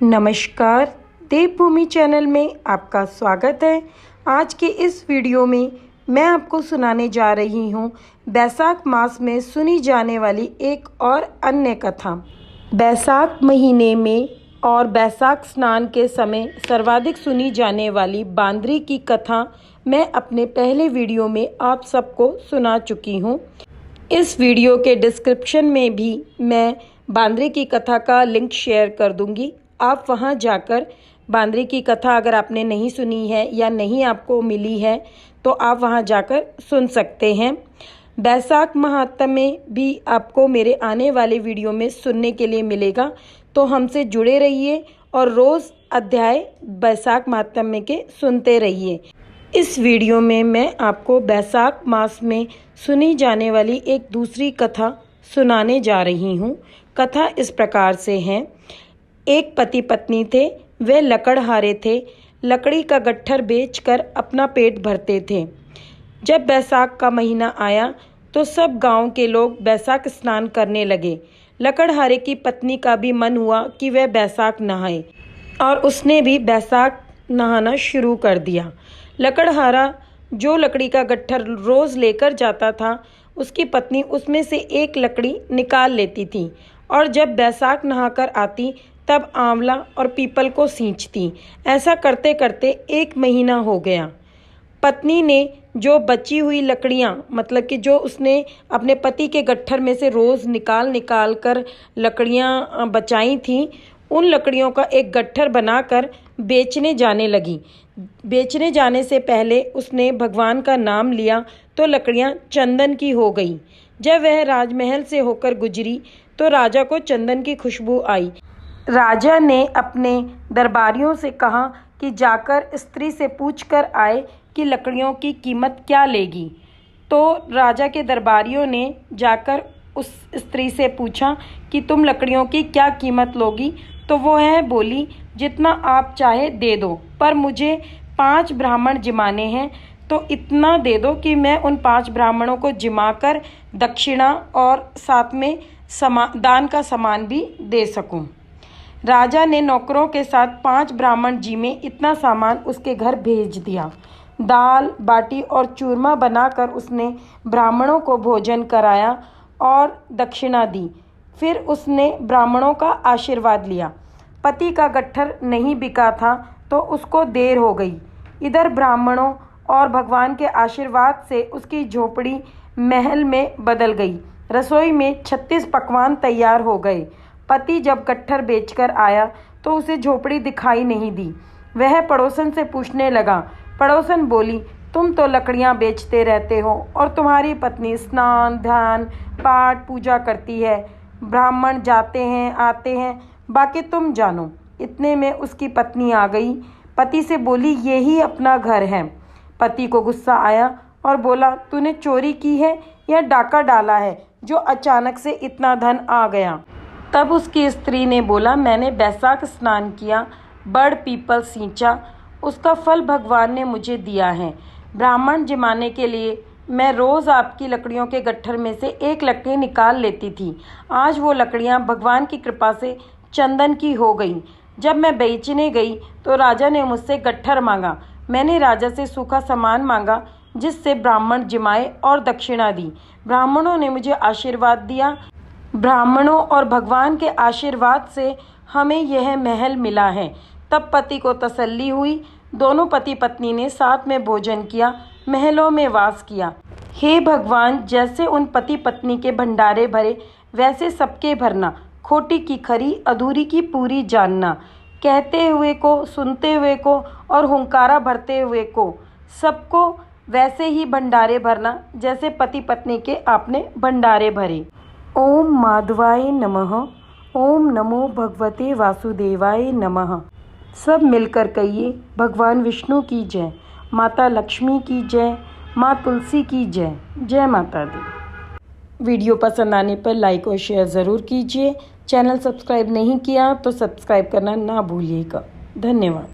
नमस्कार, देवभूमि चैनल में आपका स्वागत है। आज के इस वीडियो में मैं आपको सुनाने जा रही हूँ बैसाख मास में सुनी जाने वाली एक और अन्य कथा। बैसाख महीने में और बैसाख स्नान के समय सर्वाधिक सुनी जाने वाली बांदरी की कथा मैं अपने पहले वीडियो में आप सबको सुना चुकी हूँ। इस वीडियो के डिस्क्रिप्शन में भी मैं बांदरी की कथा का लिंक शेयर कर दूंगी। आप वहां जाकर बांदरी की कथा अगर आपने नहीं सुनी है या नहीं आपको मिली है तो आप वहां जाकर सुन सकते हैं। बैसाख महात्म्य भी आपको मेरे आने वाले वीडियो में सुनने के लिए मिलेगा, तो हमसे जुड़े रहिए और रोज़ अध्याय बैसाख महात्म्य के सुनते रहिए। इस वीडियो में मैं आपको बैसाख मास में सुनी जाने वाली एक दूसरी कथा सुनाने जा रही हूँ। कथा इस प्रकार से है। एक पति पत्नी थे, वे लकड़हारे थे। लकड़ी का गट्ठर बेचकर अपना पेट भरते थे। जब बैसाख का महीना आया तो सब गांव के लोग बैसाख स्नान करने लगे। लकड़हारे की पत्नी का भी मन हुआ कि वह बैसाख नहाए और उसने भी बैसाख नहाना शुरू कर दिया। लकड़हारा जो लकड़ी का गट्ठर रोज़ लेकर जाता था, उसकी पत्नी उसमें से एक लकड़ी निकाल लेती थी और जब बैसाख नहाकर आती तब आंवला और पीपल को सींचती। ऐसा करते करते एक महीना हो गया। पत्नी ने जो बची हुई लकड़ियाँ, मतलब कि जो उसने अपने पति के गट्ठर में से रोज़ निकाल कर लकड़ियाँ बचाई थीं, उन लकड़ियों का एक गट्ठर बनाकर बेचने जाने लगी। बेचने जाने से पहले उसने भगवान का नाम लिया तो लकड़ियाँ चंदन की हो गई। जब वह राजमहल से होकर गुजरी तो राजा को चंदन की खुशबू आई। राजा ने अपने दरबारियों से कहा कि जाकर स्त्री से पूछकर आए कि लकड़ियों की कीमत क्या लेगी। तो राजा के दरबारियों ने जाकर उस स्त्री से पूछा कि तुम लकड़ियों की क्या कीमत लोगी। तो वो है बोली, जितना आप चाहे दे दो, पर मुझे 5 ब्राह्मण जिमाने हैं, तो इतना दे दो कि मैं उन 5 ब्राह्मणों को जिमाकर दक्षिणा और साथ में दान का सामान भी दे सकूं। राजा ने नौकरों के साथ 5 ब्राह्मण जी में इतना सामान उसके घर भेज दिया। दाल बाटी और चूरमा बनाकर उसने ब्राह्मणों को भोजन कराया और दक्षिणा दी। फिर उसने ब्राह्मणों का आशीर्वाद लिया। पति का गट्ठर नहीं बिका था तो उसको देर हो गई। इधर ब्राह्मणों और भगवान के आशीर्वाद से उसकी झोपड़ी महल में बदल गई। रसोई में 36 पकवान तैयार हो गए। पति जब गट्ठर बेचकर आया तो उसे झोपड़ी दिखाई नहीं दी। वह पड़ोसन से पूछने लगा। पड़ोसन बोली, तुम तो लकड़ियां बेचते रहते हो और तुम्हारी पत्नी स्नान ध्यान पाठ पूजा करती है। ब्राह्मण जाते हैं आते हैं, बाकी तुम जानो। इतने में उसकी पत्नी आ गई। पति से बोली, यही अपना घर है। पति को गुस्सा आया और बोला, तूने चोरी की है या डाका डाला है जो अचानक से इतना धन आ गया। तब उसकी स्त्री ने बोला, मैंने बैसाख स्नान किया, बड़ पीपल सींचा, उसका फल भगवान ने मुझे दिया है। ब्राह्मण जिमाने के लिए मैं रोज़ आपकी लकड़ियों के गट्ठर में से एक लकड़ी निकाल लेती थी। आज वो लकड़ियाँ भगवान की कृपा से चंदन की हो गई। जब मैं बेचने गई तो राजा ने मुझसे गट्ठर मांगा। मैंने राजा से सूखा सामान मांगा जिससे ब्राह्मण जिमाए और दक्षिणा दी। ब्राह्मणों ने मुझे आशीर्वाद दिया। ब्राह्मणों और भगवान के आशीर्वाद से हमें यह महल मिला है। तब पति को तसल्ली हुई। दोनों पति पत्नी ने साथ में भोजन किया, महलों में वास किया। हे भगवान, जैसे उन पति पत्नी के भंडारे भरे वैसे सबके भरना। खोटी की खरी, अधूरी की पूरी जानना। कहते हुए को, सुनते हुए को और हुंकारा भरते हुए को, सबको वैसे ही भंडारे भरना जैसे पति पत्नी के आपने भंडारे भरे। ओम माधवाय नमः। ओम नमो भगवते वासुदेवाय नमः। सब मिलकर कहिए, भगवान विष्णु की जय, माता लक्ष्मी की जय, माँ तुलसी की जय। जय माता दी। वीडियो पसंद आने पर लाइक और शेयर ज़रूर कीजिए। चैनल सब्सक्राइब नहीं किया तो सब्सक्राइब करना ना भूलिएगा। धन्यवाद।